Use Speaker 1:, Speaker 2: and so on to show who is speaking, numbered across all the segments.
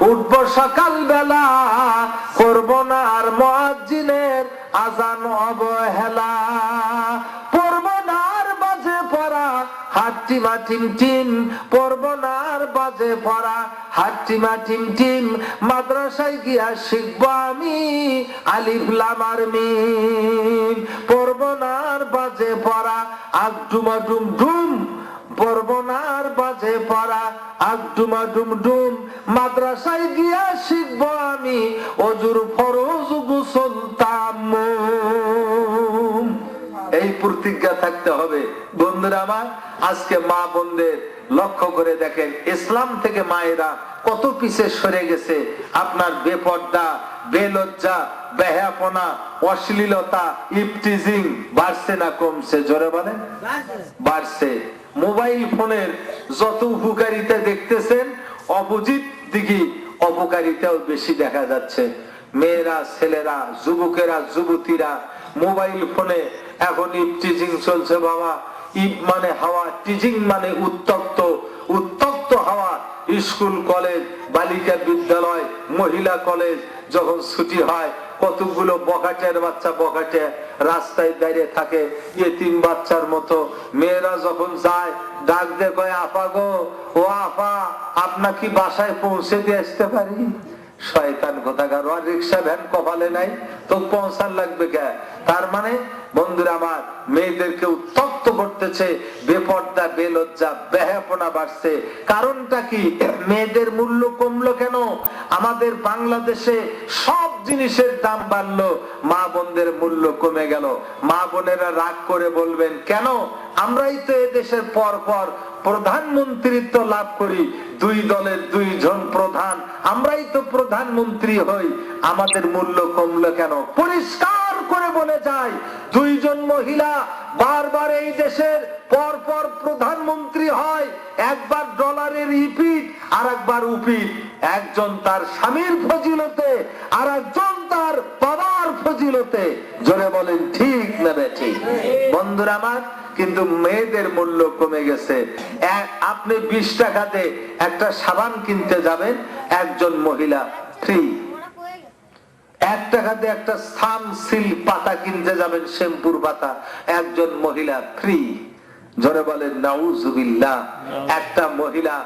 Speaker 1: উঠবো সকাল বেলা, করব না আর মুয়াজ্জিনের আজান অবহেলা, পড়ব না আর বাজে পড়া হাট্টিমা টিম টিম, পড়ব না আর বাজে পড়া হাট্টিমা টিম টিম, মাদ্রাসায় গিয়া শিখবো আমি আলিফ লাম আর মিম, পড়ব না আর বাজে পড়া আগডুমা ডুম ডুম, পড়ব না আর বাজে পড়া আগডুমা ডুম ডুম, মাদ্রাসায় গিয়া শিখবো আমি অজুর ফরজ গোসল তায়াম্মুম। এই প্রতিজ্ঞা থাকতে হবে বন্ধুরা আমার। আজকে মা বোনদের লক্ষ্য করে দেখেন, ইসলাম থেকে মায়েরা কত পিছে সরে গেছে। আপনার বেপর্দা, বেলজ্জা, বেহাপনা, অশ্লীলতা, ইফটিজিং বাড়ছে না কমছে? জোরে বলেন বাড়ছে। মোবাইল ফোনের যত উপকারিতা দেখতেছেন, অপোজিট দিকে অপকারিতাও বেশি দেখা যাচ্ছে। মেয়েরা, ছেলেরা, যুবকেরা, যুবতীরা মোবাইল ফোনে এখন ইফটিজিং চলছে বাবা। ইফ মানে হাওয়া, টিজিং মানে উত্তপ্ত, উত্তপ্ত হাওয়া। স্কুল কলেজ, বালিকা বিদ্যালয়, মহিলা কলেজ যখন ছুটি হয়, কতগুলো বখাটের বাচ্চা বখাটে রাস্তায় দাঁড়িয়ে থাকে এতিম বাচ্চার মতো। মেয়েরা যখন যায় ডাক দিয়ে কয়, আপা গো, ও আপা, আপনার কি বাসায় পৌঁছে দিয়ে আসতে পারি? শয়তান কোথাকার, আর রিক্সা ভ্যান কপালে নাই তো পৌঁছার লাগবে কে? তার মানে বন্ধুরা আমার, মেয়েদেরকে উত্তপ্ত করতেছে, বেপর্দা, বেলজ্জা, বেহাপনা বাড়ছে। কারণটা কি? মেয়েদের মূল্য কমলো কেন? আমাদের বাংলাদেশে সব জিনিসের দাম বাড়লো, মা বোনদের মূল্য কমে গেল। মা বোনেরা রাগ করে বলবেন, কেন? আমরাই তো এদেশের পর পর প্রধানমন্ত্রীত্ব লাভ করি, দুই দলের দুইজন প্রধান, আমরাই তো প্রধানমন্ত্রী হই, আমাদের মূল্য কমলো কেন? পরিষ্কার করে বলে যায়, দুইজন মহিলা বারবার এই দেশের পর পর প্রধানমন্ত্রী হয়, একবার ডলারের ইপিট আর একবার উপিট, একজন তার স্বামীর ফজিলতে আর একজন তার বাবার ফজিলতে। জোরে বলেন ঠিক না ঠিক? বন্ধুরা আমার, কিন্তু মেয়েদের মূল্য কমে গেছে। আপনি 20 টাকাতে একটা সাবান কিনতে যাবেন, একজন মহিলা ফ্রি। 1 টাকাতে একটা সানসিল্ক পাতা কিনতে যাবেন, শ্যাম্পুর পাতা, একজন মহিলা ফ্রি। জোরে বলেন নাউজুবিল্লাহ। একটা মহিলা,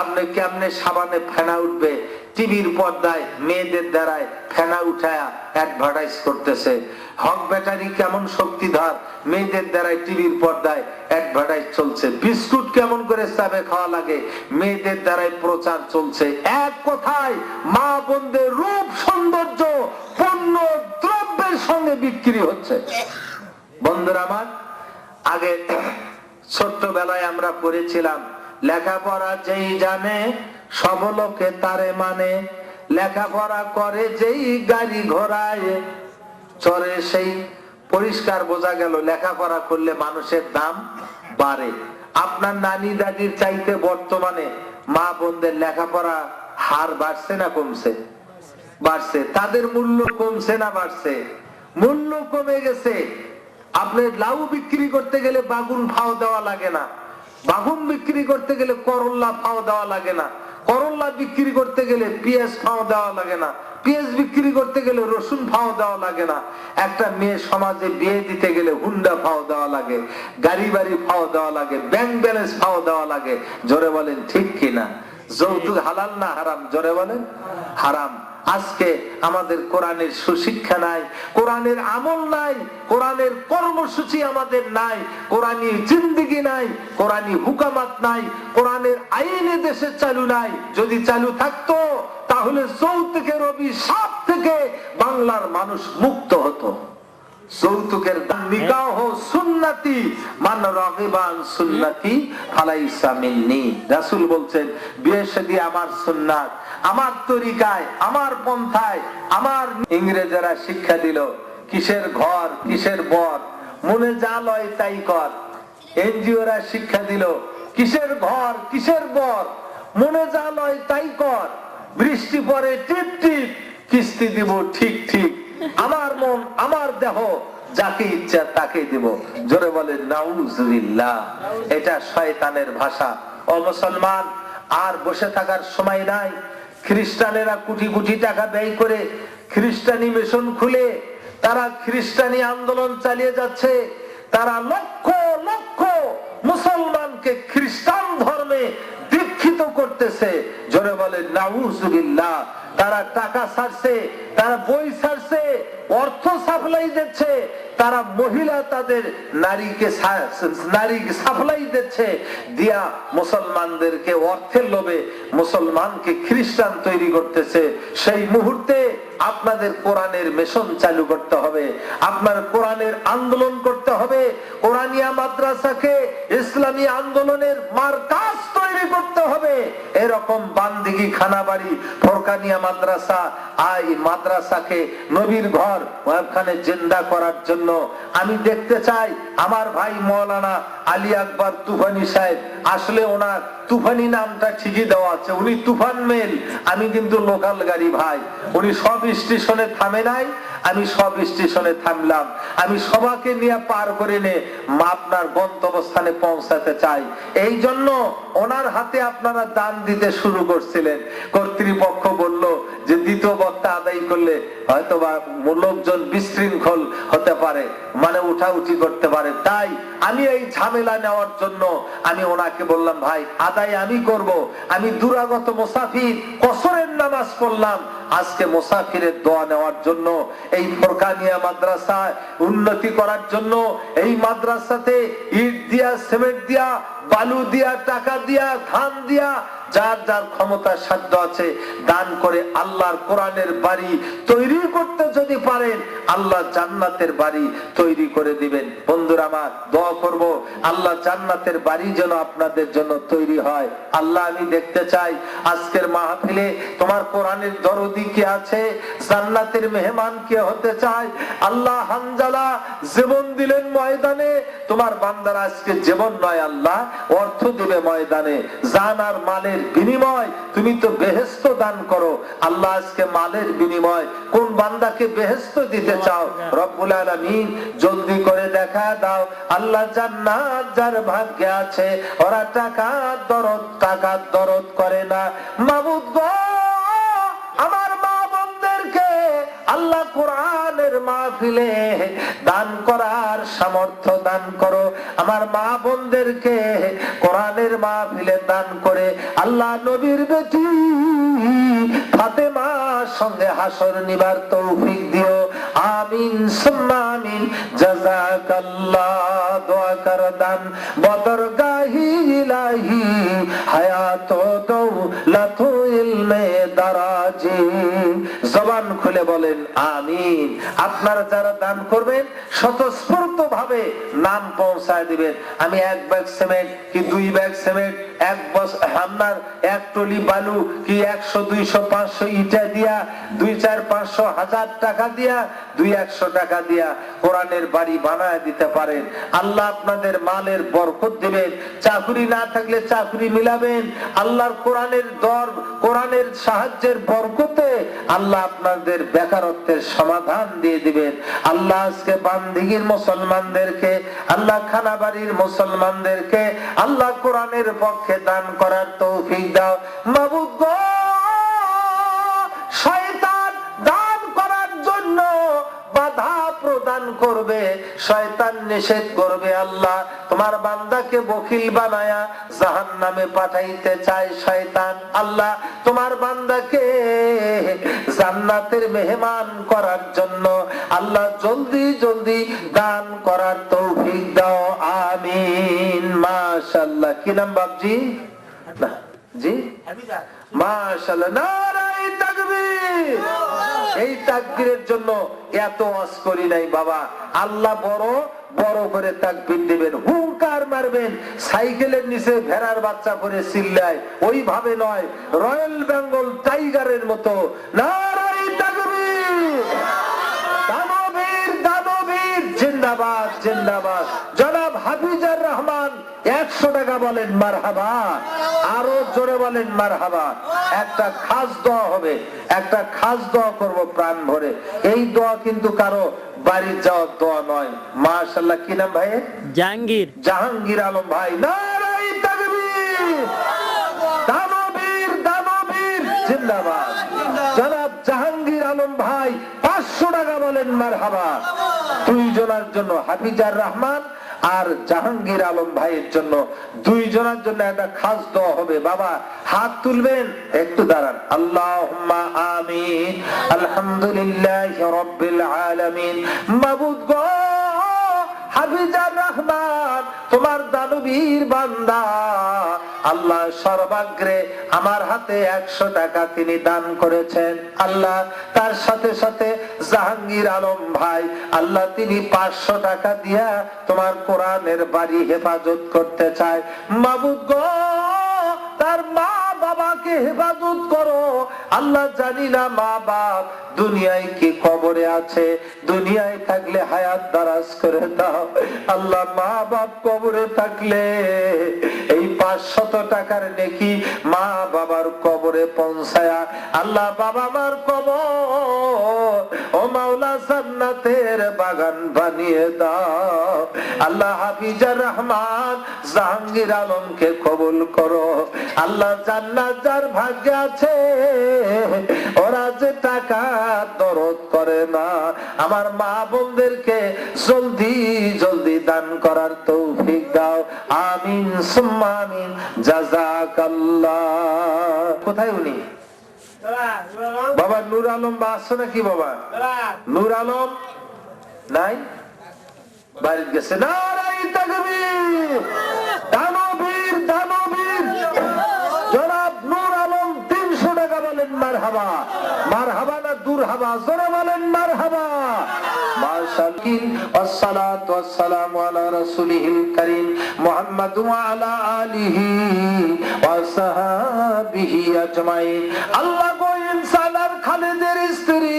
Speaker 1: আপনি কেমনে সাবানে ফেনা উঠবে? টিভির পর্দায় মেয়েদের দ্বারায় ফেনা উঠায়া অ্যাডভার্টাইজ করতেছে। হক ব্যাটারি কেমন শক্তিধর, মেয়েদের দ্বারাই টিভির পর্দায় অ্যাডভার্টাইজ চলছে। বিস্কুট কেমন করে চাবে খাওয়া লাগে, মেয়েদের দ্বারাই প্রচার চলছে। এক কথায় মা বোনদের রূপ সৌন্দর্য পণ্য দ্রব্যের সঙ্গে বিক্রি হচ্ছে। বন্ধুরা আমার, আগে ছোট্টবেলায় আমরা পড়েছিলাম, লেখাপড়া যেই জানে সব লোকে তারে মানে, লেখাপড়া করে যেই গাড়ি ঘোড়ায় চড়ে সেই। পরিষ্কার বোঝা গেল লেখাপড়া করলে মানুষের দাম বাড়ে। আপনার নানি দাদির চাইতে বর্তমানে মা বোনদের লেখাপড়া হার বাড়ছে না কমছে? বাড়ছে। তাদের মূল্য কমছে না বাড়ছে? মূল্য কমে গেছে। আপনি লাউ বিক্রি করতে গেলে বাগুন ফাও দেওয়া লাগে না, বাগুন বিক্রি করতে গেলে করল্লা ফাও দেওয়া লাগে না, করল্লা বিক্রি করতে গেলে পেঁয়াজ ফাও দেওয়া লাগে না, পেঁয়াজ বিক্রি করতে গেলে রসুন ফাও দেওয়া লাগে না। একটা মেয়ে সমাজে বিয়ে দিতে গেলে হুন্ডা ফাও দেওয়া লাগে, গাড়ি বাড়ি ফাও দেওয়া লাগে, ব্যাংক ব্যালেন্স ফাও দেওয়া লাগে। জোরে বলেন ঠিক কিনা? যৌতুক হালাল না হারাম? জোরে বলেন হারাম। আজকে আমাদের কোরআনের সুশিক্ষা নাই, কোরআনের আমল নাই, কোরআনের কর্মসূচি আমাদের নাই, কোরআনী জিন্দেগি নাই, কোরআনী হুকামাত নাই, কোরআনের আইনে দেশে চালু নাই। যদি চালু থাকতো তাহলে যৌতুকের অভিশাপ থেকে বাংলার মানুষ মুক্ত হতো। যৌতুকের নিকাহ সুন্নতি, মান রাগিবা আন সুন্নতি ফালাইসা মিন্নি। রাসূল বলছেন, বিয়ে শাদী আমার সুন্নাত, আমার তরিকায়, আমার পন্থায়। আমার ইংরেজরা শিক্ষা দিল, কিসের ঘর কিসের বর, মনে যা লয় তাই কর। এনজিওরা শিক্ষা দিল, কিসের ঘর কিসের বর, মনে যা লয় তাই কর। বৃষ্টি পড়ে টিপ টিপ, কিস্তি দিব ঠিক ঠিক। আমার মন আমার দেহ, যাকে ইচ্ছা তাকে দিব। জোরে বলে নাউজুবিল্লাহ। এটা শয়তানের ভাষা। ও মুসলমান, আর বসে থাকার সময় নাই। খ্রিস্টানেরা কোটি কোটি টাকা ব্যয় করে খ্রিস্টানি মিশন খুলে তারা খ্রিস্টানি আন্দোলন চালিয়ে যাচ্ছে। তারা লক্ষ লক্ষ মুসলমানকে খ্রিস্টান ধর্মে দীক্ষিত করতেছে। জোরে বলেন নাউজুবিল্লাহ। তারা টাকা ছাড়ছে, তারা বই ছাড়ছে, অর্থ সাপ্লাই দিচ্ছে, তারা মহিলা তাদের নারীকে সাপ্লাই দিচ্ছে, দিয়া মুসলমানদেরকে অর্থের লোভে মুসলমানকে খ্রিস্টান তৈরি করতেছে। সেই মুহূর্তে আপনাদের কোরআনের মিশন চালু করতে হবে, আপনার কোরআনের আন্দোলন করতে হবে, কোরআনিয়া মাদ্রাসাকে ইসলামী আন্দোলনের মারকাজ তৈরি করতে হবে। এরকম বান্দিগি খানাবাড়ি ফোরকানিয়া মাদ্রাসা, এই মাদ্রাসাকে নবীর ঘর ওখানে জিন্দা করার জন্য আমি দেখতে চাই আমার ভাই মাওলানা আলী আকবর তুফানি সাহেব। আসলে ওনার তুফানি নামটা ঠিকই দেওয়া আছে, উনি তুফান মেল, আমি কিন্তু লোকাল গাড়ি ভাই। উনি সব স্টেশনে থামে নাই, আমি সব স্টেশনে থামলাম। আমি সবাইকে নিয়ে পার করে নে আপনার গন্তব্যস্থানে পৌঁছাতে চাই। এই জন্য ওনার হাতে আপনারা দান দিতে শুরু করছিলেন। কর্তৃপক্ষ বলল যে দ্বিতীয় বক্তা আদায় করলে হয়তো বা লোকজন বিশৃঙ্খল হতে পারে, মানে উঠাউঠি করতে পারে। তাই আমি এই ঝামেলা নেওয়ার জন্য আমি ওনাকে বললাম, ভাই আদায় আমি করব। আমি দুরাগত মুসাফির, কসরের নামাজ পড়লাম, আজকে মুসাফিরের দোয়া নেওয়ার জন্য, এই ফোরকানিয়া মাদ্রাসায় উন্নতি করার জন্য, এই মাদ্রাসাতে ইট দিয়া, সিমেন্ট দিয়া, বালু দিয়া, টাকা দিয়া, ধান দিয়া, যার যার ক্ষমতার সাধ্য আছে দান করে আল্লাহর কোরআনের বাড়ি তৈরি করতে যদি পারেন, আল্লাহ জান্নাতের বাড়ি তৈরি করে দিবেন। বন্ধুরা আমার, দোয়া করব আল্লাহ জান্নাতের বাড়ি যেন আপনাদের জন্য তৈরি হয়। আল্লাহ আমি দেখতে চাই আজকের মাহফিলে তোমার কোরআনের দরদি কে আছে, জান্নাতের মেহমান কে হতে চায়। আল্লাহ হানজালা জীবন দিলেন ময়দানে, তোমার বান্দারা আজকে জীবন নয় আল্লাহ অর্থ দিবে ময়দানে। জান আর মালের বিনিময় তুমি তো বেহেশত দান করো। আল্লাহ আজকে মালের বিনিময় কোন বান্দাকে বেহেশত দিতে চাও রব্বুল আলামিন জলদি করে দেখা দাও। আল্লাহ জান্নাত যার ভাগ্যে আছে, ওরা টাকার দরদ করে না। মাবুদ গো, আমার মা বোনদেরকে আল্লাহ কোরআনের মাহফিলে দান করার সামর্থ্য দান করো। আমার মা বোনদেরকে কোরআনের মাহফিলে দান করে আল্লাহ নবীর বেটি ফাতেমার সঙ্গে হাসর নিবার তৌফিক দিও। আমিন সুম্মা আমিন। জাযাকাল্লাহ। দোয়া কর দান বদরগাহি ইলাহি হায়াত দৌলত ইলমে দারাজি। জবান খুলে বলেন আমিন। আপনারা যারা দান করবেন স্বতঃস্ফূর্ত ভাবে নাম পৌঁছায় দিবেন। আমি 1 ব্যাগ সিমেন্ট কি 2 ব্যাগ সিমেন্ট, আপনার 1 টলি বালু কি 100 200 500 ইটা দিয়া, 2 4 500 1000 টাকা দিয়া, 200 টাকা দিয়া কোরআনের বাড়ি বানায় দিতে পারেন। আল্লাহ আপনাদের মালের বরকত দিবেন। চাকরি না থাকলে চাকরি মিলাবেন। আল্লাহর কোরআনের দর, কোরআনের সাহায্যের বরকতে আল্লাহ আপনাদের বেকারত্বের সমাধান দিয়ে দিবেন। আল্লাহ আজকে বান্দিগির মুসলমানদেরকে, আল্লাহ খানাবাড়ির মুসলমানদেরকে আল্লাহ কোরআনের পক্ষে দান করার তৌফিক দাও। মাবুদ গো, শয়তান দান করার জন্য বাধা প্রদান করবে, শয়তান নিষেধ করবে। আল্লাহ তোমার বান্দাকে বখিল বানায়া জাহান্নামে পাঠাইতে চায় শয়তান। আল্লাহ তোমার বান্দাকে জান্নাতের মেহমান করার জন্য আল্লাহ জলদি জলদি দান করার তৌফিক দাও। আমিন। মাশাআল্লাহ। কি নাম বাপজি? জি মাশাআল্লাহ। নারায়ে তাকবীর। এই তাকবীরের জন্য এত ওয়াজ করি নাই বাবা। আল্লাহ বড় বড় করে তাকবীর দিবেন, হুঙ্কার মারবেন, সাইকেলের নিচে ভেড়ার বাচ্চা করে চিল্লায় ওইভাবে নয়, রয়্যাল বেঙ্গল টাইগারের মতো নারায়ে তাকবীর। দানবীর দানবীর জিন্দাবাদ জিন্দাবাদ। জনাব হাফিজুর রহমান 100 টাকা বলেন মারহাবা, আরো জোরে বলেন মারহাবা। একটা খাস দোয়া হবে, একটা খাস দোয়া করব প্রাণ ভরে। এই দোয়া কিন্তু কারো বাড়ির যাওয়ার দোয়া নয়। মাশাআল্লাহ। কি নাম ভাই? জাহাঙ্গীর। জাহাঙ্গীর আলম ভাই। নারায়ে তাকবীর। দানবীর দানবীর জিন্দাবাদ। জনাব জাহাঙ্গীর আলম ভাই 500 টাকা বলেন মারহাবা। দুইজনের জন্য হাফিজার রহমান আর জাহাঙ্গীর আলম ভাইয়ের জন্য, দুইজনের জন্য একটা খাস দোয়া হবে। বাবা হাত তুলবেন, একটু দাঁড়ান। আল্লাহুম্মা আমিন। আলহামদুলিল্লাহি রাব্বিল আলামিন। মাবুদ গো, হাফিজার রহমান তোমার দানবীর বান্দা, আল্লাহ সর্বাগ্রে আমার হাতে 100 টাকা তিনি দান করেছেন। আল্লাহ তার সাথে সাথে জাহাঙ্গীর আলম ভাই, আল্লাহ তিনি 500 টাকা দিয়া তোমার কোরআনের বাড়ি হেফাজত করতে চায়। মাবুদ গো, তার মা বাবাকে হেফাজত করো। আল্লাহ জানি না মা বাপ দুনিয়ায় কি কবরে আছে, দুনিয়ায় থাকলে হায়াত দারাজ করে দাও। আল্লাহ মা বাপ কবরে থাকলে এই 500 টাকার নেকি মা বাবার কবরে পৌঁছায়া আল্লাহ বাবা মার কবর ও মাওলা জান্নাতের বাগান বানিয়ে দাও। আল্লাহ হাফিজার রহমান জাহাঙ্গীর আলমকে কবুল করো। আল্লাহ জান্নাত যার ভাগ্যে আছে, ওরা যে টাকা দরদ করে না, আমার মা বোনদেরকে জলদি জলদি দান করার তৌফিক দাও। আমিন সুম্মা আমিন। জাযাকাল্লাহ। কোথায় উনি? বাবা নূর আলম বা আসছে নাকি? বাবা নূর আলম নাই, বাড়ি গেছে। নারাই তাকবীর। দানবীর দানবীর জনাব নূর আলম 300 টাকা বলেন মারহাবা। মারহাবা না দুরহাবা? জোরে বলেন মারহাবা। মাশাআল্লাহ। আসসালাতু ওয়াসসালামু আলা রাসূলিল কারীম মুহাম্মাদ ওয়া আলা আলিহি ওয়া সাহাবিহি আজমাইন। আল্লাহ গো, ইনসান আর খালেদের স্ত্রী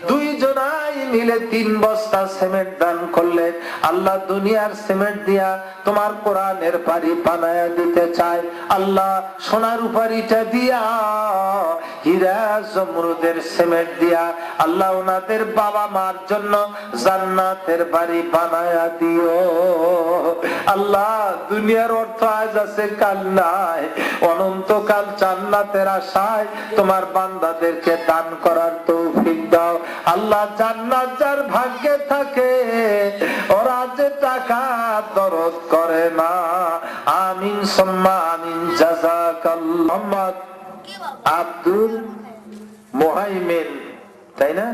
Speaker 1: দুইজনাই মিলে 3 বস্তা সিমেন্ট দান করলেন। আল্লাহ দুনিয়ার সিমেন্ট দিয়া তোমার কোরআনের বাড়ি বানায়া দিতে চায়। আল্লাহ সোনার উপরিটা দিয়া, হীরা জমরুদের সিমেন্ট দিয়া আল্লাহ ওনাদের বাবা মার জন্য জান্নাতের বাড়ি বানায়া দিও। আল্লাহ দুনিয়ার অর্থ আজ আছে কাল নাই, অনন্তকাল জান্নাতের আশায় তোমার বান্দাদেরকে দান করার তৌফিক দাও। আল্লাহ জান্নাত যার ভাগ্যে থাকে, ওরা যে টাকা দরদ করে না। আমিন সুম্মা আমিন। জাযাকাল্লাহ। মোহাম্মদ আব্দুল মুহাইমিন, তাই না?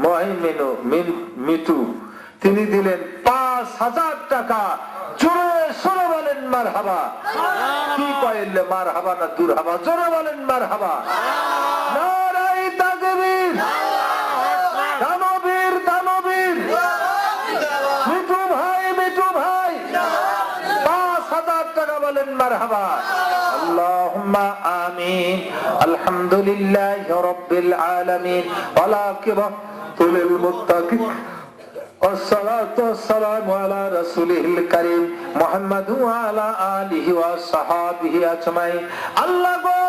Speaker 1: মুহাইমিনু মিতু, তিনি দিলেন 5000 টাকা। জোরে সরে বলেন মারহাবা। কি কইলে মারহাবা না দুরহাবা? জোরে বলেন মারহাবা। নারাই তাকবীর। দানবীর দানবীর মিঠু ভাই, মিঠু ভাই 5000 টাকা বলেন মারহাবা। আল্লাহুম্মা আমিন। আলহামদুলিল্লাহি রাব্বিল আলামিন ওয়াল আকিবাতু লিল মুত্তাকিন। والصلاة والسلام على رسوله الكريم محمد وعلى آله وصحابه أجمعين। আল্লাহ গো,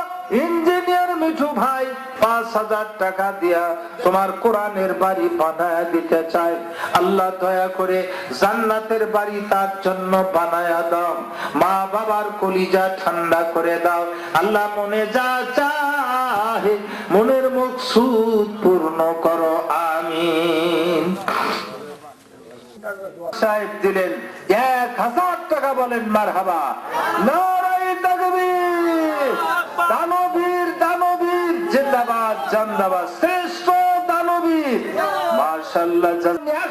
Speaker 1: ইঞ্জিনিয়ার মিঠু ভাই 5000 টাকা দিয়া তোমার কোরআনের বাড়ি বানায়া দিতে চায়। আল্লাহ দয়া করে জান্নাতের বাড়ি তার জন্য বানায়া দাও। মা বাবার কলিজা ঠান্ডা করে দাও। আল্লাহ মনে যা চাহে মনের মকসুদ পূর্ণ করো। আমিন। সাহেব দিলেন 1000 টাকা বলেন মারহাবা। নারায়ে তাকবীর। দানবীর দানবীর জিন্দাবাদ জিন্দাবাদ। শ্রেষ্ঠ দানবীর মাশাআল্লাহ।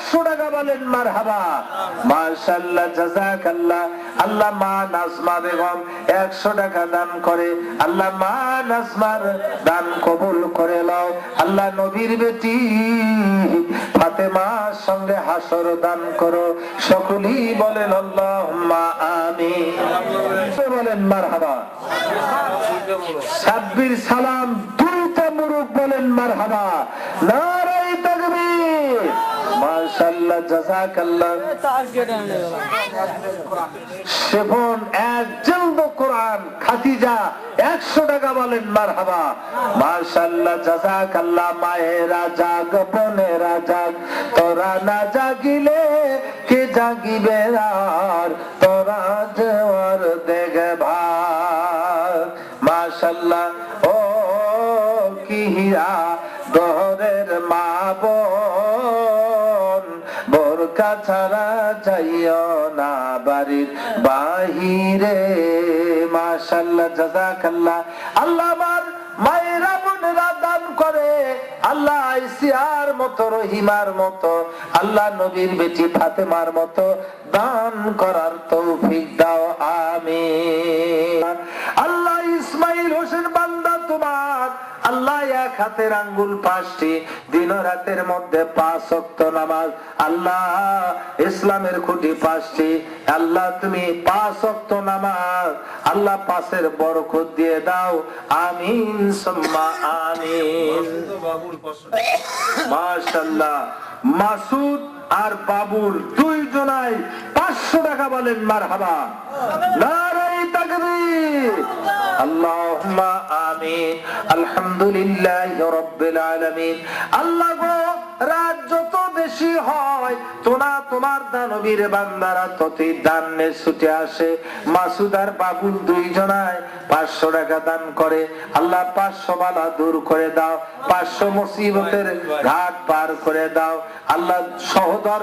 Speaker 1: 100 টাকা বলেন মারহাবা। মাশাআল্লাহ জাযাকাল্লাহ। আল্লাহ মা নাজমা বেগম 100 টাকা দান করে। আল্লাহ মা নাজমার দান কবুল করে নাও। আল্লাহ নবীর বেটি ফাতেমার সঙ্গে হাসর দান করো। সকলেই বলেন আল্লাহুম্মা আমিন। বলেন মারহাবা। সাব্বির সালাম দুইটা মুরুক বলেন মারহাবা। নারায়ে তাকবীর। মাশাআল্লাহ জাযাকাল্লাহ। সেবন এক জলদ কোরআন খাদিজা 100 টাকা বলেন মারহাবা। মাশাআল্লাহ জাযাকাল্লাহ। মায়েরা জাগ, বোনেরা জাগ, তোরা না জাগিলে কে জাগিবে আর, তোরা জোয়ার দেখে ভাগ। মাশাআল্লাহ। ও হিয়া দহরের মা বোন, বোরকা ছাড়া যাইও না বাড়ির বাহিরে। মাশাআল্লাহ, জাযাকাল্লাহ। আল্লাহ আমার মায়েরা বোনেরা দান করে, আল্লাহ আইসিয়ার মতো, রহিমার মতো, আল্লাহ নবীর বেটি ফাতেমার মতো দান করার তৌফিক দাও, আমিন। আল্লাহ ইসমাইল হোসেন বান্দা তোমার, আল্লাহ এক হাতের আঙ্গুল 5টি, দিন ও রাতের মধ্যে 5 ওয়াক্ত নামাজ, আল্লাহ ইসলামের খুঁটি 5টি, আল্লাহ তুমি 5 ওয়াক্ত নামাজ, আল্লাহ 5-এর বরকত দিয়ে দাও, আমিন সুম্মা আমিন। মাশাআল্লাহ, মাসুদ আর বাবুল 2 জনাই 500 টাকা বলেন মারহাবা, নারে তাকবীর, আল্লাহুম্মা আমিন। আলহামদুলিল্লাহি রাব্বিল আলামিন। আল্লাহ গো, রাত যত বেশি হয় তোমার দানবীর বান্দারা ততই দানে ছুটে আসে। মাসুদ আর বাবুল 2 জনায় 500 টাকা দান করে, আল্লাহ 500 বালা দূর করে দাও, 500 মুসিবতের ঘাট পার করে দাও, আল্লাহ সহোদর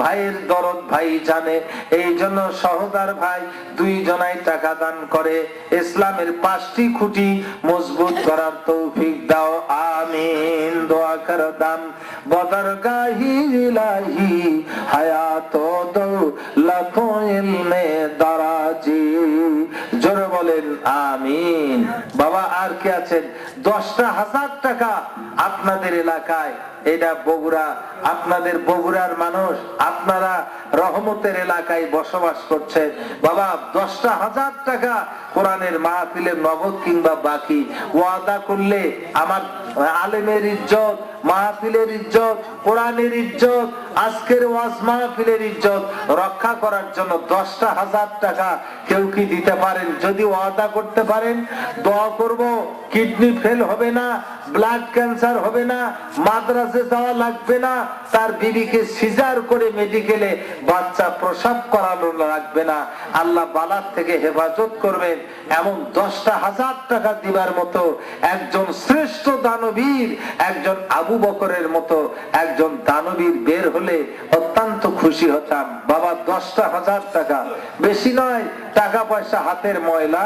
Speaker 1: ভাইয়ের দরদ ভাই জানে, এই জন্য সহোদর ভাই 2 জনাই টাকা দান করে, ইসলামের 5টি খুঁটি মজবুত করার তৌফিক দাও, আমিন। দোয়া করো দাম বদরগাহি ইলাহি হায়াত দৌলত ইলমে দারাজি, জোরে বলেন আমিন। বাবা আর কি আছেন? 10,000 টাকা আপনাদের এলাকায়, এটা বগুড়া, আপনাদের বগুড়ার মানুষ, আপনারা রহমতের এলাকায় বসবাস করছেন, বাবা 10,000 টাকা কোরআনের মাহফিলের নগদ কিংবা বাকি ওয়াদা করলে আমার আলেমের ইজ্জত, মাহফিলের ইজ্জত, কোরআনের ইজ্জত, আজকের ওয়াজ মাহফিলের ইজ্জত রক্ষা করার জন্য 10,000 টাকা কেউ কি দিতে পারেন? যদি ওয়াদা করতে পারেন দোয়া করব, কিডনি ফেল হবে না, ব্লাড ক্যান্সার হবে না, মাদ্রাসে যাওয়া লাগবে না, তার বিবিকে সিজার করে মেডিকেলে বাচ্চা প্রসব করানো লাগবে না, আল্লাহ বালার থেকে হেফাজত করবেন, এমন 10,000 টাকা দিবার মতো একজন শ্রেষ্ঠ দানবীর, একজন আবু বকরের মতো একজন দানবীর বের হলে অত্যন্ত খুশি হতাম। বাবা 10,000 টাকা বেশি নয়, টাকা পয়সা হাতের ময়লা,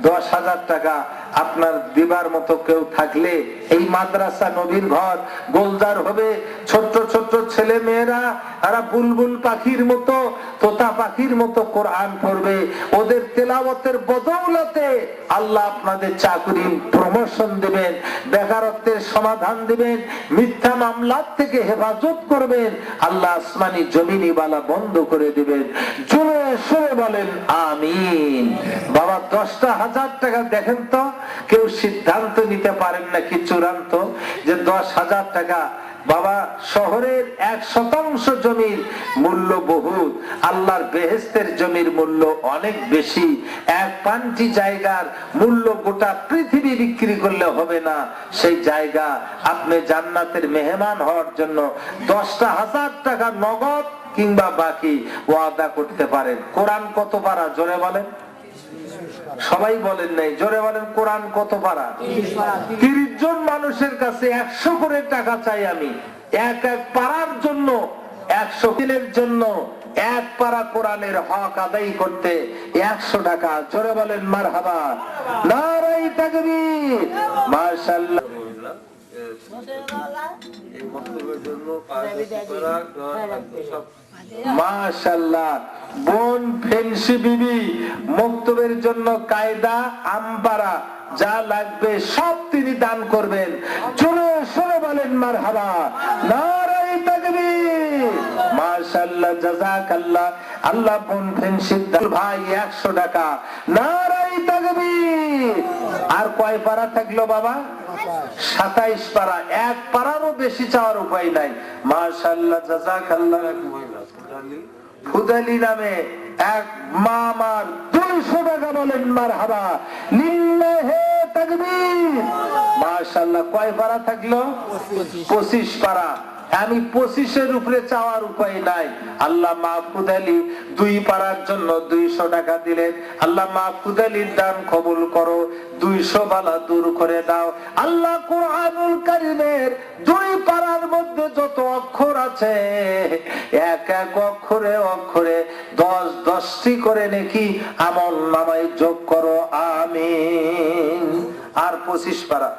Speaker 1: 10,000 টাকা আপনার দিবার মতো কেউ থাকলে এই মাদ্রাসা নবীর ঘর গোলজার হবে। ছোট্ট ছোট্ট ছেলে মেয়েরা তারা বুলবুল পাখির মতো, তোতা পাখির মতো কোরআন পড়বে, ওদের তেলাওয়াতের বদৌলতে আল্লাহ আপনাদের চাকরি প্রমোশন দিবেন, বেকারত্বের সমাধান দিবেন, মিথ্যা মামলার থেকে হেফাজত করবেন, আল্লাহ আসমানি জমিনি বালা বন্ধ করে দিবেন, জোরে সোরে বলেন আমিন। বাবা 10,000 টাকা দেখেন তো, কেউ সিদ্ধান্ত নিতে পারেন নাকি চূড়ান্ত যে 10,000 টাকা? বাবা শহরের 1% জমির মূল্য বহুত, আল্লাহর বেহেশতের জমির মূল্য অনেক বেশি, 1 জায়গার মূল্য গোটা পৃথিবী বিক্রি করলে হবে না। সেই জায়গা আপনি জান্নাতের মেহমান হওয়ার জন্য 10,000 টাকা নগদ কিংবা বাকি ওয়াদা করতে পারেন। কোরআন কত পারা জোরে বলেন? সবাই বলেন নাই, জোরে বলেন কোরআন কত পারা? 30 জন মানুষের কাছে 100 করে টাকা চাই আমি, এক পারার জন্য, 100 দিনের জন্য 1 পারা কোরআনের হক আদায় করতে 100 টাকা। জোরে বলেন মারহাবা, নারে তাকবীর, মাশাআল্লাহ। মাশাআল্লাহ। বোন ফেন্সি বিবি মক্তবের জন্য কায়দা আমপারা যা লাগবে সব তিনি দান করবেন। জোরে সোরে বলেন মারহাবা, নারে তাকবীর, মাশাআল্লাহ, জাযাকাল্লাহ। আল্লাহ বোন ফেন্সি ভাই 100 টাকা, নারে তাকবীর। আর কয় পারা থাকলো বাবা? 27 পারা, 1 পারারও বেশি চাওয়ার উপায় নাই। মাশাআল্লাহ, জাযাকাল্লাহ। ফুদালি নামে এক মা আমার 200 টাকা বলেন মারহাবা, লিল্লাহি তাকবীর। মাশাআল্লাহ। কয় পারা থাকলো? 25 পারা। আমি 25-এর উপরে চাওয়ার উপায় নাই। আল্লাহ মাহফুজ আলী 2 পারার জন্য 200 টাকা দিলেন। আল্লাহ মাহফুজ আলীর দান কবুল করো, 200 বালা দূর করে দাও। আল্লাহ কোরআনুল কারীমের 2 পারার মধ্যে যত অক্ষর আছে, এক এক অক্ষরে অক্ষরে 10-10টি করে নেকি আমল নামায় যোগ করো, আমিন। আর 25 পারা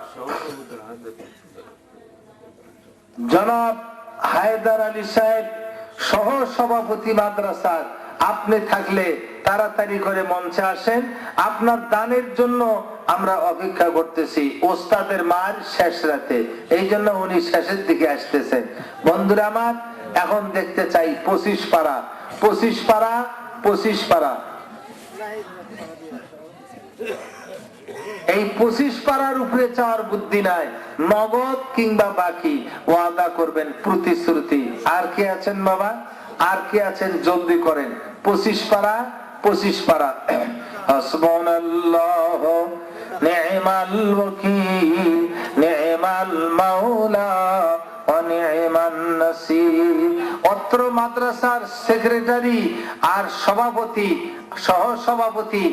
Speaker 1: জনাব হায়দার আলী সাহেব সহ সভাপতি মাদ্রাসার, আপনি থাকলে তাড়াতাড়ি করে মঞ্চে আসেন। আপনার দানের জন্য আমরা অপেক্ষা করতেছি। ওস্তাদের মার শেষ রাতে, এই জন্য উনি শেষের দিকে আসতেছেন। বন্ধুরা আমার, এখন দেখতে চাই 25 পারা, 25 পারা, 25 পারা। এই 25 পারার উপরে চাওয়ার বুদ্ধি নাই, নগদ কিংবা বাকি ওয়াদা করবেন, প্রতিশ্রুতি। আর কি আছেন বাবা, আর কি আছেন, জলদি করেন। 25 পারা, 25 পারা। হাসবুনাল্লাহু নি'মাল ওয়াকিল নি'মাল মাওলা ওয়া নি'মান নাসির। অত্র মাদ্রাসার সেক্রেটারি আর সভাপতি, সহ সভাপতি,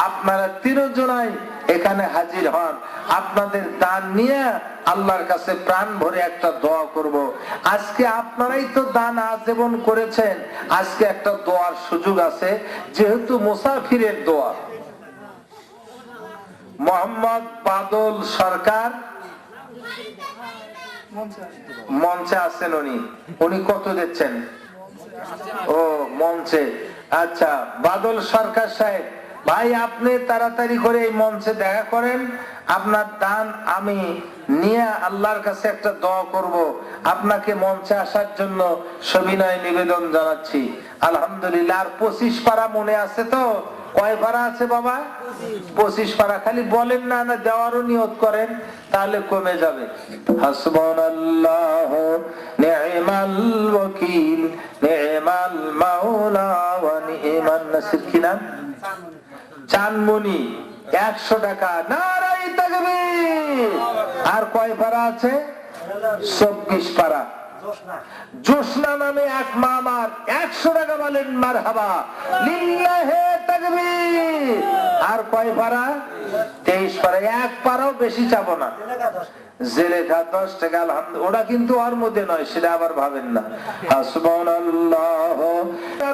Speaker 1: আপনারা 3 জনাই এখানে হাজির হন। আপনাদের দান নিয়ে আল্লাহর কাছে প্রাণ ভরে একটা দোয়া করব। আজকে আপনারাই তো দান আজীবন করেছেন, আজকে একটা দোয়ার সুযোগ আছে, যেহেতু মুসাফিরের দোয়া। মোহাম্মদ বাদল সরকার মঞ্চে আছেন, উনি কত দিচ্ছেন? ও মঞ্চে, আচ্ছা। বাদল সরকার সাহেব, ভাই আপনি তাড়াতাড়ি করে এই মঞ্চে দেখা করেন। আপনার দান আমি নিয়ে আল্লাহর কাছে একটা দোয়া করব। আপনাকে মঞ্চে আসার জন্য সবিনয় নিবেদন জানাচ্ছি। আলহামদুলিল্লাহ। আর 25 পারা মনে আছে তো? কয় পারা আছে বাবা? 25 পারা। খালি বলেন না, না দেওয়ারও নিয়ত করেন, তাহলে কমে যাবে। হাসবুনাল্লাহু নি'মাল ওয়াকিল নি'মাল মাওলা ওয়া নি'মান নাসির। কি নাম? চানমনি, 100 টাকা। নারায়ে তাকবীর। আর কয় পারা আছে? 24 পারা। জোসনা নামে এক মা আমার, 100 টাকা বলেন মারহাবা, লিল্লাহে তাকবীর। আর কয় পারা? 23 পারা। 1 পারাও বেশি চাবো না। জেলেখা 10 টাকা। আলহামদুলিল্লাহ। ওটা কিন্তু ওর মধ্যে নয়, সেটা আবার ভাবেন না। হাসবুনাল্লাহু।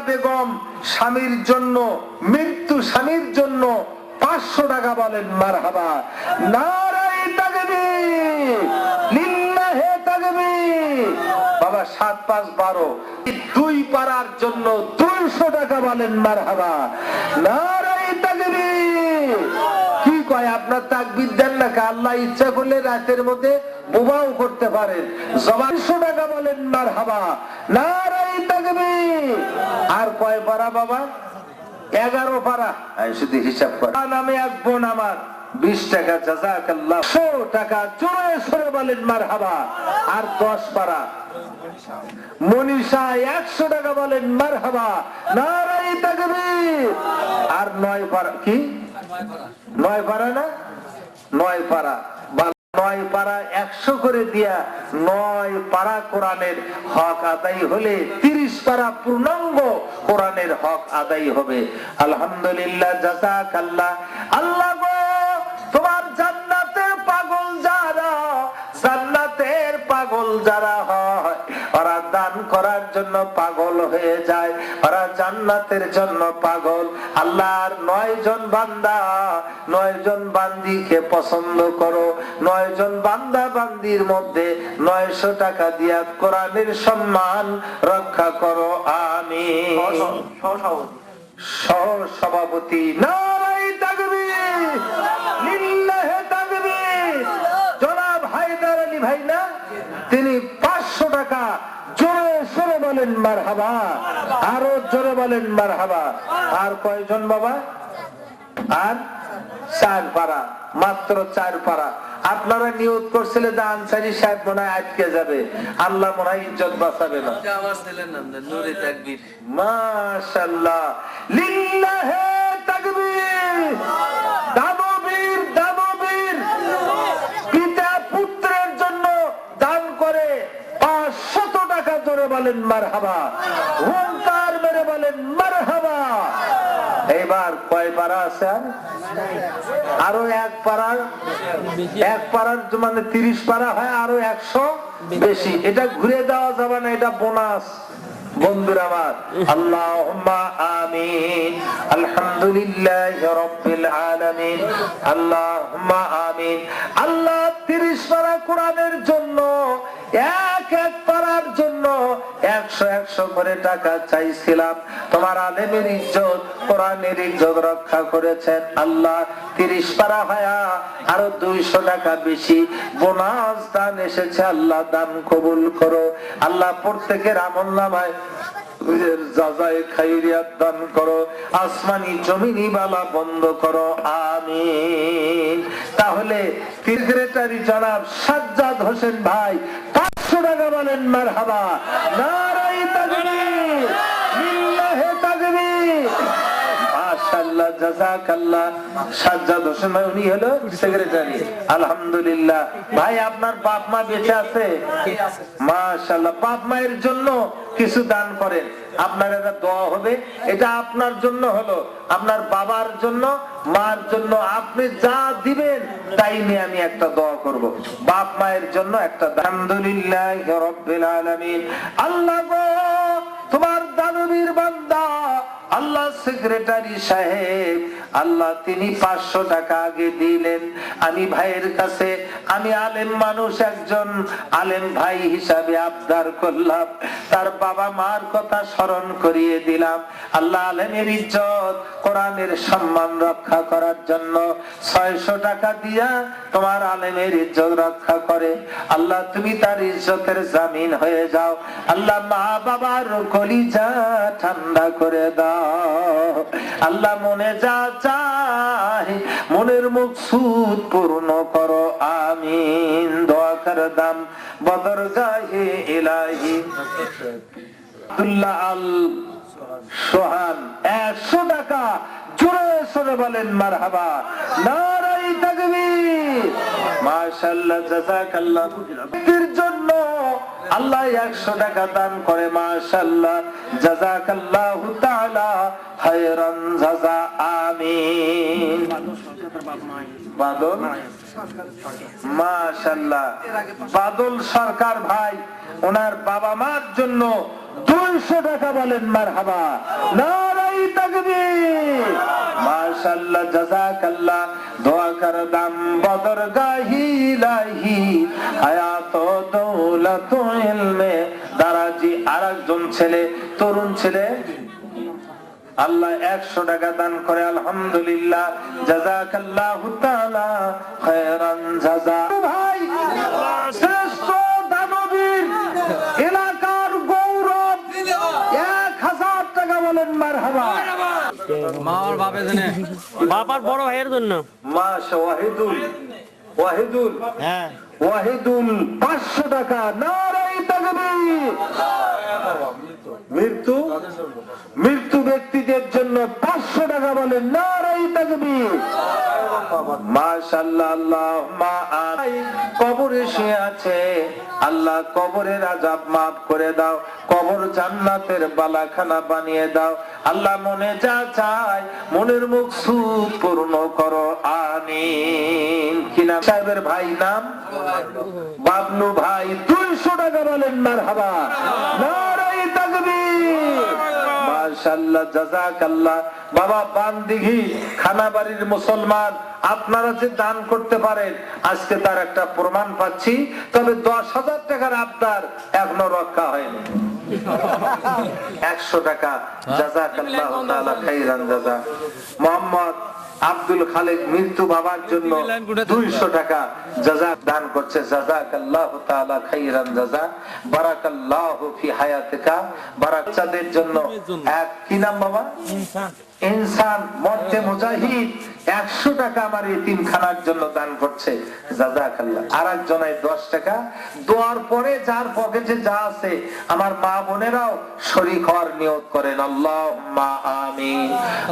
Speaker 1: বেগম স্বামীর জন্য, মৃত্যু স্বামীর জন্য 500 টাকা বলেন মারহাবা, নারায়ে তাকবীর, লিল্লাহে তাকবীর। বাবা 7 5 12, 2 পারার জন্য 200 টাকা বলেন মারহাবা, নারায়ে তাকবীর। কি কয় আপনার তাকবীর দেন না? আল্লাহ ইচ্ছা করলে রাতের মধ্যে বোবাও করতে পারেন। 200 টাকা বলেন মারহাবা, নারায়ে তাকবীর। আর কয় পারা বাবা? 11 পারা। শুধু হিসাব কর। নামে এক বোন আমার 20 টাকা, জাযাকাল্লাহ। 100 টাকা জোরে সরে বলেন মারহাবা। আর 10 পারা। মনীষা 100 টাকা বলেন মারহাবা, নারায়ে তাকবীর। আর 9 পারা। কি 9 পারা না? 9 পারা। 9 পারা 100 করে দিয়া 9 পারা কোরআনের হক আদায় হলে 30 পারা পূর্ণাঙ্গ কোরআনের হক আদায় হবে। আলহামদুলিল্লাহ, জাযাকাল্লাহ। আল্লাহ গো, তোমার জান্নাতের পাগল যারা, জান্নাতের পাগল যারা হয়, ওরা দান করার জন্য পাগল হয়ে যায়, ওরা জান্নাতের জন্য পাগল। আল্লাহর 9 জন বান্দা, 9 জন বান্দিকে পছন্দ করো। 9 জন বান্দা বান্দির মধ্যে 900 টাকা দিয়া কোরআনের সম্মান রক্ষা করো, আমিন। সহ সভাপতি, নারায়ে তাকবীর, লিল্লাহে তাকবীর। জনাব হায়দার আলী ভাই না, তিনি 500 টাকা জোরে সরে বলেন মারহাবা, আরো জোরে বলেন মারহাবা। আর কয়জন বাবা? আর 4 পারা, মাত্র 4 পারা। আপনারা নিয়ত করছিলেন যে আনসারী সাহেব মনে হয় আটকে যাবে, আল্লাহ মনে হয় ইজ্জত বাঁচাবে না। মাশাআল্লাহ, লিল্লাহে তাকবীর। দানবীর, দানবীর পিতা পুত্রের জন্য দান করে 500 বলেন মারহাবা, হুঙ্কার মেরে বলেন মারহাবা। এবার কয় পারা আছে? আরো এক পাড়ার মানে 30 পারা হয়, আরো 100 বেশি। এটা ঘুরে দেওয়া যাবে না, এটা বোনাস। বন্ধুরা আমার, আল্লাহুম্মা আমিন, আলহামদুলিল্লাহি রাব্বিল আলামিন, আল্লাহুম্মা আমিন। আল্লাহ 30 পারা কোরআনের জন্য, এক পারার জন্য 100 করে টাকা চাইছিলাম। তোমার আলেমের ইজ্জত, কোরআনের ইজ্জত রক্ষা করেছেন আল্লাহ। 30 পারা হয়া আরো 200 টাকা বেশি বোনাস দান এসেছে। আল্লাহ দান কবুল করো আল্লাহ। প্রত্যেকের আমলনামায় জাযায়ে খাইরিয়াত দান করো, আসমানি জমিনি বালা বন্ধ করো, আমিন। তাহলে সেক্রেটারি জনাব সাজ্জাদ হোসেন ভাই 500 টাকা বলেন মারহাবা, নারায়ে তাকবীর, লিল্লাহি তাকবীর, মাশাআল্লাহ, জাযাকাল্লাহ। সাজ্জাদ হোসেন ভাই উনি হলো সেক্রেটারি। আলহামদুলিল্লাহ। ভাই আপনার বাপ মা বেঁচে আছে? মাশাআল্লাহ। বাপ মায়ের জন্য কিছু দান করেন, আপনার একটা দোয়া হবে। এটা আপনার জন্য হলো, আপনার বাবার জন্য, মার জন্য। আপনি যা দিবেন তাই নিয়ে আমি একটা দোয়া করব। বাপ মায়ের জন্য একটা। আলহামদুলিল্লাহি রাব্বিল আলামিন। আল্লাহ গো, তোমার দানবীর বান্দা আল্লাহ সেক্রেটারি সাহেব, আল্লাহ তিনি 500 টাকা আগে দিলেন। আমি ভাইয়ের কাছে, আমি আলেম মানুষ, একজন আলেম ভাই হিসাবে আবদার করলাম, তার বাবা মার কথা স্মরণ করিয়ে দিলাম। আল্লাহ আলেমের ইজ্জত, কোরআনের সম্মান রক্ষা করার জন্য 600 টাকা দিয়া তোমার আলেমের ইজ্জত রক্ষা করে। আল্লাহ তুমি তার ইজ্জতের জামিন হয়ে যাও। আল্লাহ মা বাবার কলিজা ঠান্ডা করে দাও। আল্লাহ মনে যা চায় মনের মকসুদ পূর্ণ করো, আমিন। দোয়া কর দাম বদরগাহে ইলাহি আব্দুল্লাহ আল সোহান 100 টাকা জোরে সরে বলেন মারহাবা, নারায়ে তাকবীর, মাশাআল্লাহ, জাযাকাল্লাহ। এর জন্য আল্লাহ 100 টাকা দান করে, মাশাআল্লাহ, জাযাকাল্লাহু তাআলা খায়রান জাযা, আমিন। বাদল, মাশাআল্লাহ, বাদল সরকার ভাই, ওনার বাবা মার জন্য 200 টাকা বলেন মারহাবা, নারায়ে তাকবীর, মাশাআল্লাহ, জাযাকাল্লাহ। দোয়া কর দাম বদরগাহি ইলাহি হায়াত দৌলত ইলমে দারাজি। আরেকজন ছেলে, তরুণ ছেলে, আল্লাহ 100 টাকা দান করে, আলহামদুলিল্লাহ, জাযাকাল্লাহু তাআলা খায়রান জাযা। ভাই শ্রেষ্ঠ দানবীর, এলাকার গৌরব, 1000 টাকা বলেন মারহাবা।
Speaker 2: মার বাপের জন্য, বাবার বড় ভাইয়ের জন্য।
Speaker 1: মাশা ওয়াহিদুল, ওয়াহিদুল, হ্যাঁ ওয়াহিদুল 500 টাকা, নারায়ে তাকবীর। মৃত্যু ব্যক্তিদের জন্য 500 টাকা বলেন, নারায়ে তাকবীর, মাশাআল্লাহ। আল্লাহুম্মা আমিন। কবরে শুয়ে আছে, আল্লাহ কবরের আযাব মাফ করে দাও, কবর জান্নাতের বালাখানা বানিয়ে দাও। আল্লাহ মনে যা চায় মনের মকসুদ পূর্ণ করো, আমিন। কি নাম সাহেবের ভাই? নাম বাবলু ভাই, 200 টাকা বলেন মারহাবা, নারায়ে তাকবীর, মাশাআল্লাহ, জাযাকাল্লাহ। বাবা বানদিঘি খানাবাড়ির মুসলমান, আপনারা যে দান করতে পারেন আজকে তার একটা প্রমাণ পাচ্ছি। তবে 10,000 টাকার আবদার এখনো রক্ষা হয়নি। 100 টাকা, জাযাকাল্লাহু তাআলা খায়রান জাযা। মোহাম্মদ আব্দুল খালেক মৃত্যু বাবার জন্য 200 টাকা জাযা দান করছে, জাযাকাল্লাহু তাআলা খায়রান জাযা, বারাকাল্লাহু ফি হায়াতিকা। বারাকাতের জন্য এক, কি নাম বাবা? ইনসান মধ্যে মুজাহিদ 100 টাকা আমার এতিমখানার জন্য দান করছে, জাযাকাল্লাহ। আরেকজনায় 10 টাকা। দোয়ার পরে যার পকেটে যা আছে আমার মা বোনেরাও শরীক হওয়ার নিয়ত করেন, আল্লাহুম্মা আমিন।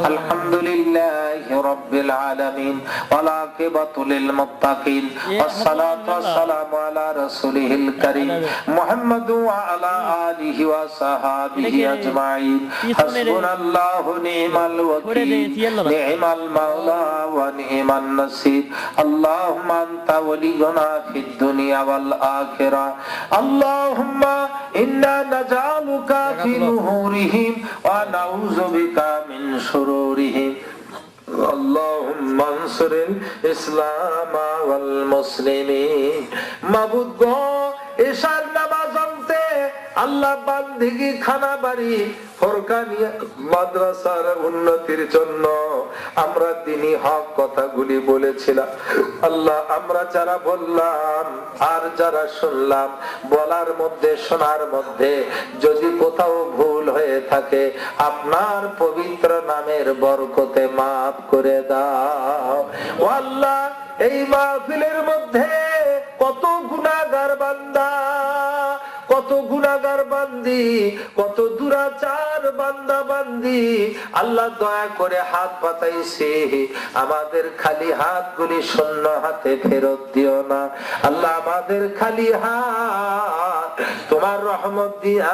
Speaker 1: আলহামদুলিল্লাহি রাব্বিল আলামিন, ওয়ালা আকিবাতুল মুত্তাকিন ওয়াসসালাতু ওয়াসসালামু আলা রাসূলিল কারীম মুহাম্মাদু ওয়া আলা আলিহি ওয়া সাহাবিহি আজমাইন হাসবুনাল্লাহু নি'মাল ওয়াকিল নি'মাল মাওলা ওয়া নি'মান নাসির আল্লাহুম্মা আনতা ওয়ালিয়ুনা ফিদ দুনিয়া ওয়াল আখিরাহ আল্লাহুম্মা ইন্না নাজআলুকা ফি নুহুরিহিম ওয়া নাউযু বিকা মিন শুরুরিহিম আল্লাহুম্মা আনসুরিল ইসলাম ওয়াল মুসলিমিন মাবুদ গো এশার নামাজ আনতে আল্লাহ বান্দিগি খানা বাড়ি ফরকানিয়া মাদ্রাসার উন্নতির জন্য আমরা দ্বীনি হক কথাগুলি বলেছিলাম আল্লাহ আমরা যারা বললাম আর যারা শুনলাম বলার মধ্যে শোনার মধ্যে যদি কোথাও ভুল হয়ে থাকে আপনার পবিত্র নামের বরকতে মাফ করে দাও ও আল্লাহ এই মাহফিলের মধ্যে কত গুনাহগার বান্দা কত গুনাহগার বান্দি কত দুরাচার বান্দা বান্দি আল্লাহ দয়া করে হাত পাতাইছে আমাদের খালি হাতগুলি শূন্য হাতে ফেরত দিও না আল্লাহ আমাদের খালি হাত তোমার রহমত দিয়া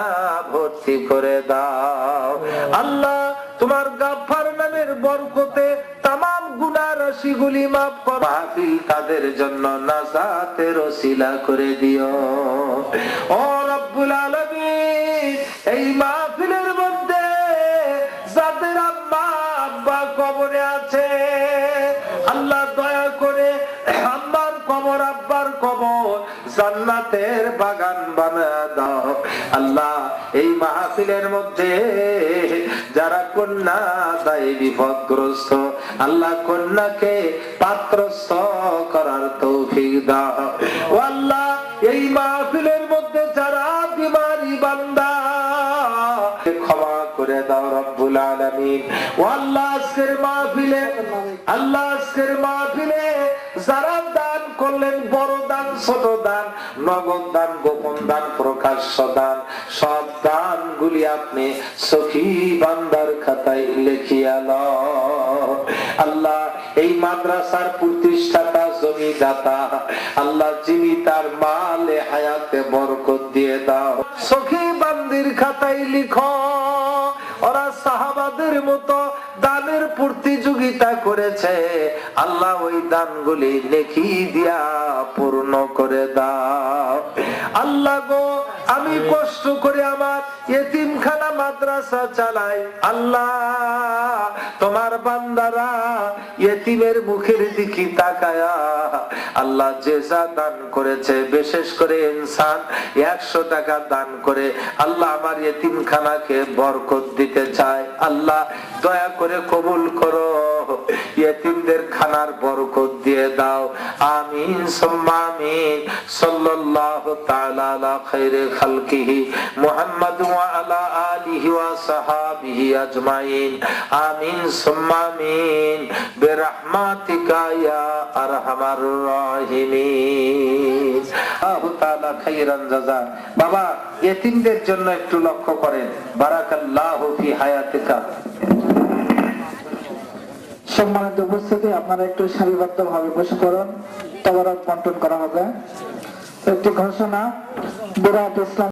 Speaker 1: ভর্তি করে দাও আল্লাহ তোমার গাফফার নামের বরকতে তামাম গুনাহ রাশিগুলি মাফ করো মাহফিল তাদের জন্য নাজাতের ওসিলা করে দিও ও রব্বুল আলামিন এই মাহফিলের মধ্যে যাদের আম্মা আব্বা কবরে আছে আল্লাহ দয়া করে আম্মার কবর আব্বার কবর জান্নাতের বাগান বানায় দাও আল্লাহ এই মাহফিলের মধ্যে যারা কন্যা দায়ী বিপদগ্রস্ত আল্লাহ কন্যাকে পাত্রস্থ করার তৌফিক দাও ও আল্লাহ এই মাহফিলের মধ্যে যারা বিমারি বান্দা ক্ষমা করে দাও রব্বুল আলামিন ও আল্লাহ আজকের মাহফিলে যারা দান করলেন বড় দান ছোট দান নগদ দান গোপন দান প্রকাশ্য দান সব দান গুলি আপনি সখী বান্দার খাতায় লিখিয়া লও আল্লাহ এই মাদ্রাসার প্রতিষ্ঠাতা জমিদাতা আল্লাহ যিনি তার মালে হায়াতে বরকত দিয়ে দাও সখী বান্দির খাতায় লিখো ওরা সাহাবাদের মতো দানের প্রতিযোগিতা করেছে আল্লাহ ওই দানগুলি নেকি দিয়া পূর্ণ করে দাও আল্লাহ গো আমি কষ্ট করে আমার ইতিমখানা মাদ্রাসা চালাই আল্লাহ তোমার বান্দারা ইতিমের মুখের দিকে তাকায়া আল্লাহ যে যা দান করেছে বিশেষ করে ইনসান 100 টাকা দান করে আল্লাহ আমার ইতিমখানাকে বরকত দিতে চায় আল্লাহ দয়া করে কবুল করো ইতিমদের খানার বরকত দিয়ে দাও আমিন সুম্মা আমিন সাল্লাল্লাহু তাআলা আলা খায়রি খালকিহি মুহাম্মাদ ওয়া আলা আলিহি ওয়া সাহাবিহি আজমাইন আমিন সুম্মা আমিন বিরহমাতিকা ইয়া আরহামার রাহিমিন আল্লাহু তাআলা খায়রান জাযা বাবা ইতিমদের জন্য একটু লক্ষ্য করেন বারাকাল্লাহু ফি হায়াতিকা
Speaker 3: সম্মানিত উপস্থিতি আপনারা একটু সারিবদ্ধভাবে বসে পড়ুন তবরক বন্টন করা হবে একটি ঘোষণা বিরাট ইসলাম